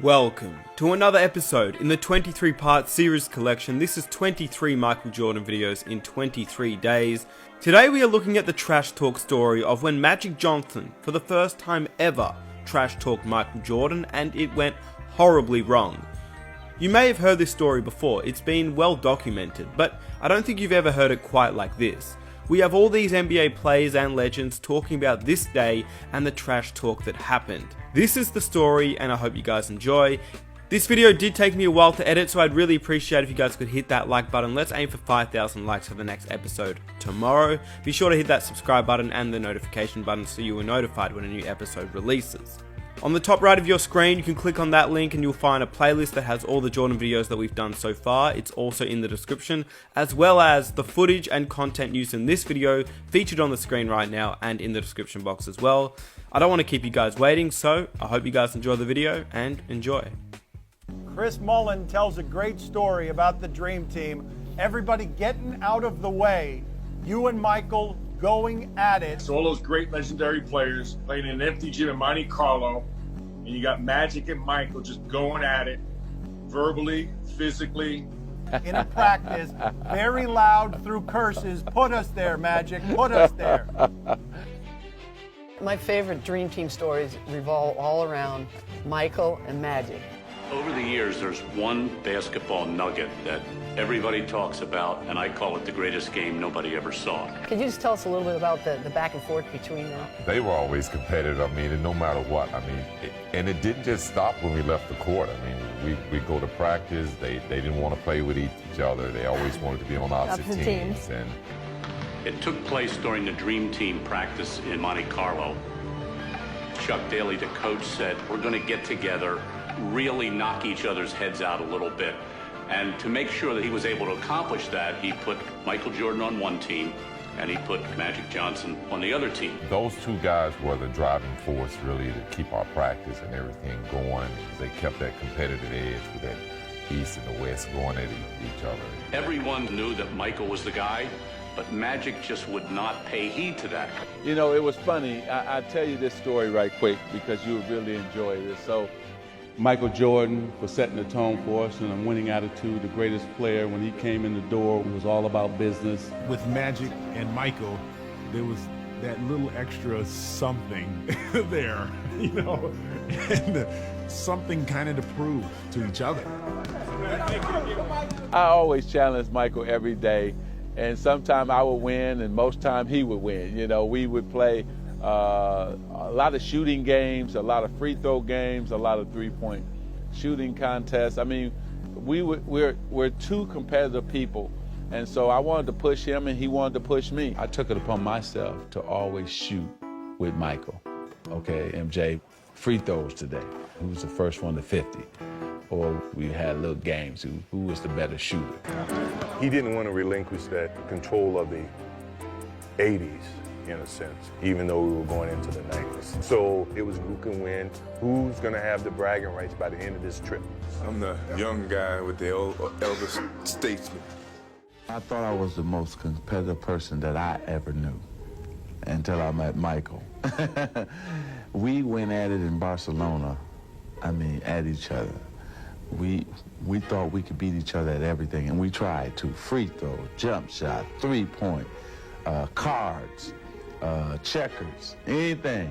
Welcome to another episode in the 23-part series collection. This is 23 Michael Jordan videos in 23 days. Today we are looking at the trash talk story of when Magic Johnson, for the first time ever, trash talked Michael Jordan, and it went horribly wrong. You may have heard this story before, it's been well documented, but I don't think you've ever heard it quite like this. We have all these NBA players and legends talking about this day and the trash talk that happened. This is the story, and I hope you guys enjoy. This video did take me a while to edit, so I'd really appreciate if you guys could hit that like button. Let's aim for 5,000 likes for the next episode tomorrow. Be sure to hit that subscribe button and the notification button so you are notified when a new episode releases. On the top right of your screen, you can click on that link and you'll find a playlist that has all the Jordan videos that we've done so far. It's also in the description, as well as the footage and content used in this video featured on the screen right now and in the description box as well. I don't want to keep you guys waiting, so I hope you guys enjoy the video and enjoy. Chris Mullin tells a great story about the Dream Team. Everybody getting out of the way. You and Michael going at it. So all those great legendary players playing in an empty gym in Monte Carlo, and you got Magic and Michael just going at it, verbally, physically. In a practice, very loud through curses. Put us there, Magic. Put us there. My favorite Dream Team stories revolve all around Michael and Magic. Over the years, there's one basketball nugget that everybody talks about, and I call it the greatest game nobody ever saw. Could you just tell us a little bit about the back and forth between them? They were always competitive, and no matter what, and it didn't just stop when we left the court. We go to practice, they didn't want to play with each other, they always wanted to be on opposite teams. And it took place during the Dream Team practice in Monte Carlo. Chuck Daly, the coach, said, we're going to get together, really knock each other's heads out a little bit. And to make sure that he was able to accomplish that, he put Michael Jordan on one team and he put Magic Johnson on the other team. those two guys were the driving force really to keep our practice and everything going. They kept that competitive edge with that East and the West going at each other. Everyone knew that Michael was the guy, but Magic just would not pay heed to that. You know, it was funny. I'll tell you this story right quick because you would really enjoy this. So, Michael Jordan was setting the tone for us and a winning attitude, the greatest player. When he came in the door, it was all about business. With Magic and Michael, there was that little extra something there, and something kind of to prove to each other. I always challenged Michael every day, and sometimes I would win, and most time he would win. We would play a lot of shooting games, a lot of free throw games, a lot of three-point shooting contests. We're two competitive people, and so I wanted to push him and he wanted to push me. I took it upon myself to always shoot with Michael. Okay, MJ, free throws today. Who was the first one to 50? Or we had little games, who was the better shooter? He didn't want to relinquish that control of the 80s. In a sense, even though we were going into the 90s. So it was who can win, who's gonna have the bragging rights by the end of this trip. I'm the young guy with the elder statesman. I thought I was the most competitive person that I ever knew until I met Michael. We went at it in Barcelona, at each other. We thought we could beat each other at everything, and we tried to. Free throw, jump shot, three-point, cards, checkers, anything.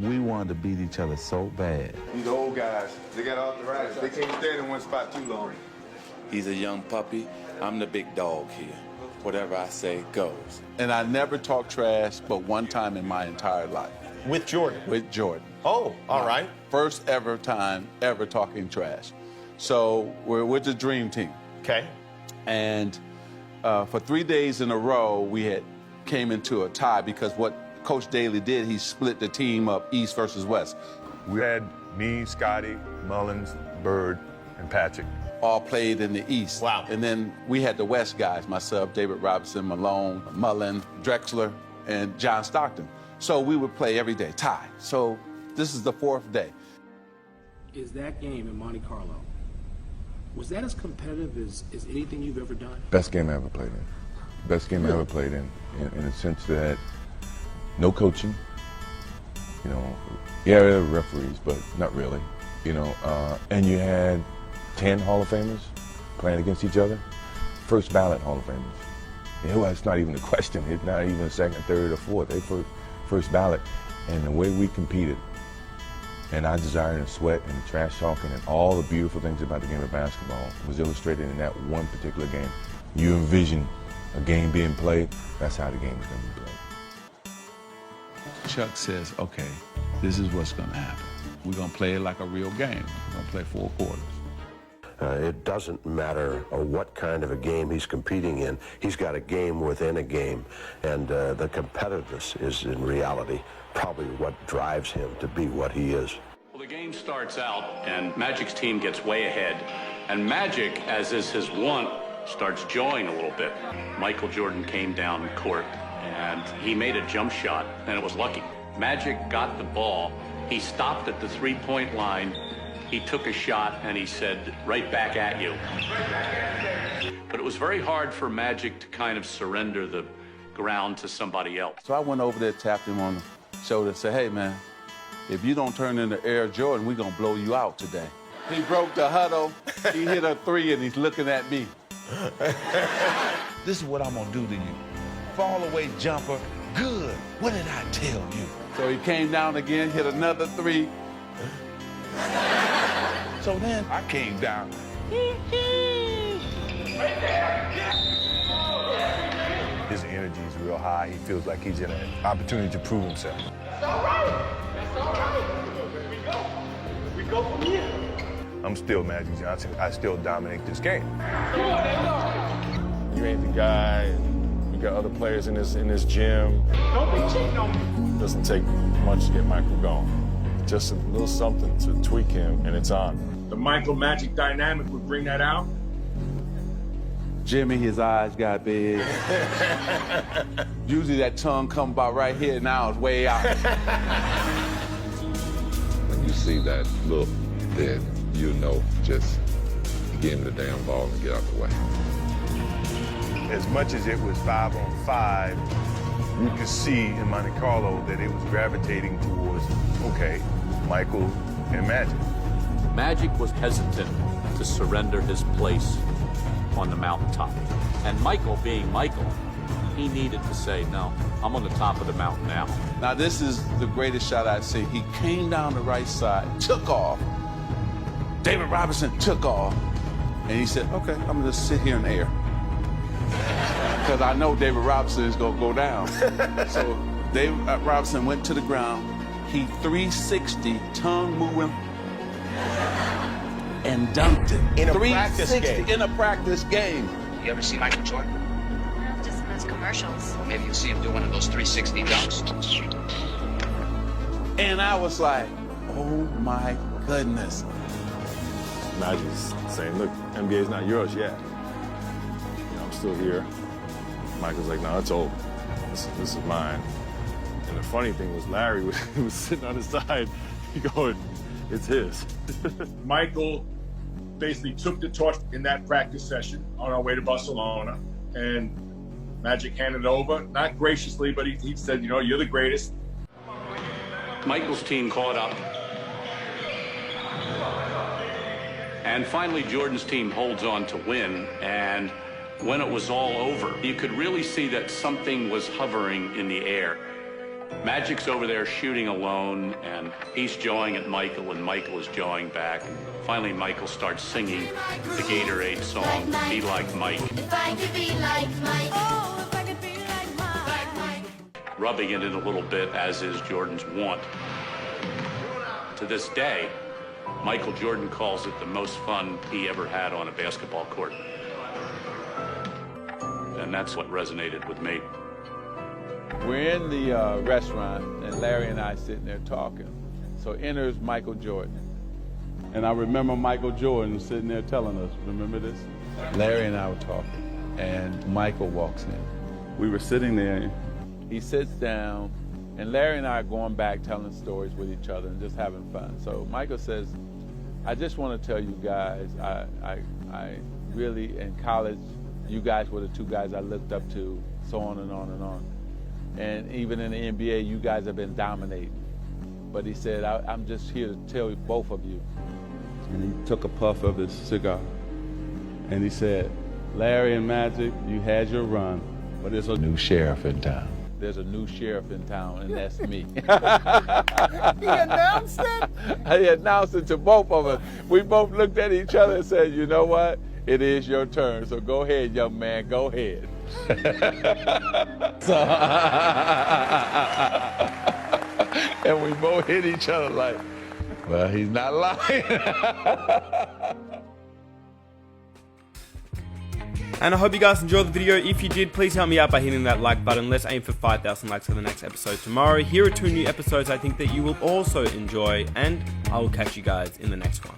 We wanted to beat each other so bad. These old guys, they got arthritis. They can't stand in one spot too long. He's a young puppy. I'm the big dog here. Whatever I say goes. And I never talked trash but one time in my entire life. With Jordan? With Jordan. Oh, all right. First ever time ever talking trash. So we're with the Dream Team. Okay. And for 3 days in a row, we came into a tie because what Coach Daly did, he split the team up East versus West. We had me, Scotty, Mullins, Bird, and Patrick. All played in the East. Wow. And then we had the West guys, myself, David Robinson, Malone, Mullen, Drexler, and John Stockton. So we would play every day, tie. So this is the fourth day. Is that game in Monte Carlo, was that as competitive as anything you've ever done? Best game I ever played in. Best game I ever played in the sense that no coaching. Yeah, there were referees, but not really. you know, and you had 10 Hall of Famers playing against each other. First ballot Hall of Famers. Well, it's not even a question. It's not even a second, third, or fourth. They first ballot. And the way we competed, and our desire and sweat and trash talking and all the beautiful things about the game of basketball was illustrated in that one particular game. You envision a game being played, that's how the game is going to be played. Chuck says, okay, this is what's going to happen. We're going to play it like a real game. We're going to play 4 quarters. It doesn't matter what kind of a game he's competing in. He's got a game within a game, and the competitiveness is, in reality, probably what drives him to be what he is. Well, the game starts out, and Magic's team gets way ahead, and Magic, as is his wont, starts jawing a little bit. Michael Jordan came down court, and he made a jump shot, and it was lucky. Magic got the ball. He stopped at the three-point line. He took a shot, and he said, right back at you. But it was very hard for Magic to kind of surrender the ground to somebody else. So I went over there, tapped him on the shoulder, and said, hey, man, if you don't turn into Air Jordan, we're going to blow you out today. He broke the huddle. He hit a 3, and he's looking at me. This is what I'm going to do to you. Fall away jumper. Good. What did I tell you? So he came down again, hit another 3. So then I came down. His energy is real high. He feels like he's in an opportunity to prove himself. That's all right. That's all right. We go from here. I'm still Magic Johnson. I still dominate this game. You ain't the guy. You got other players in this gym. Don't be cheating on me. It doesn't take much to get Michael going. Just a little something to tweak him, and it's on. The Michael Magic dynamic would bring that out. Jimmy, his eyes got big. Usually that tongue come about right here, now it's way out. When you see that look, then you know just give him the damn ball and get out the way. As much as it was 5-on-5, you could see in Monte Carlo that it was gravitating towards, okay, Michael and Magic. Magic was hesitant to surrender his place on the mountaintop. And Michael, being Michael, he needed to say, no, I'm on the top of the mountain now. Now this is the greatest shot I'd see. He came down the right side, took off. David Robinson took off. And he said, okay, I'm gonna just sit here in the air. Because I know David Robinson is gonna go down. So David Robinson went to the ground. He 360, tongue moving, and dunked it. In a practice game. In a practice game. You ever see Michael Jordan? No, just in those commercials. Maybe you'll see him do one of those 360 dunks. And I was like, oh my goodness. Magic's saying, look, NBA's not yours yet. You know, I'm still here. Michael's like, no, it's over. This is mine. And the funny thing was Larry was sitting on his side going, it's his. Michael basically took the torch in that practice session on our way to Barcelona, and Magic handed it over, not graciously, but he said, you know, you're the greatest. Michael's team caught up. And finally, Jordan's team holds on to win, and when it was all over, you could really see that something was hovering in the air. Magic's over there shooting alone, and he's jawing at Michael, and Michael is jawing back. Finally, Michael starts singing the Gatorade song, Be Like Mike. If I could be like Mike. Oh, if I could be like Mike. Rubbing it in a little bit, as is Jordan's wont. To this day, Michael Jordan calls it the most fun he ever had on a basketball court. And that's what resonated with me. We're in the restaurant, and Larry and I sitting there talking. So enters Michael Jordan. And I remember Michael Jordan sitting there telling us, remember this? Larry and I were talking, and Michael walks in. We were sitting there. He sits down, and Larry and I are going back telling stories with each other and just having fun. So Michael says, I just want to tell you guys, I really, in college, you guys were the two guys I looked up to, so on and on and on. And even in the NBA, you guys have been dominating. but he said, I'm just here to tell both of you. And he took a puff of his cigar, and he said, Larry and Magic, you had your run, but there's a new sheriff in town. There's a new sheriff in town, and that's me. He announced it? He announced it to both of us. We both looked at each other and said, you know what? It is your turn, so go ahead, young man, go ahead. And we both hit each other like, well, he's not lying. And I hope you guys enjoyed the video. If you did, please help me out by hitting that like button. Let's aim for 5,000 likes for the next episode tomorrow. Here are 2 new episodes I think that you will also enjoy, and I will catch you guys in the next one.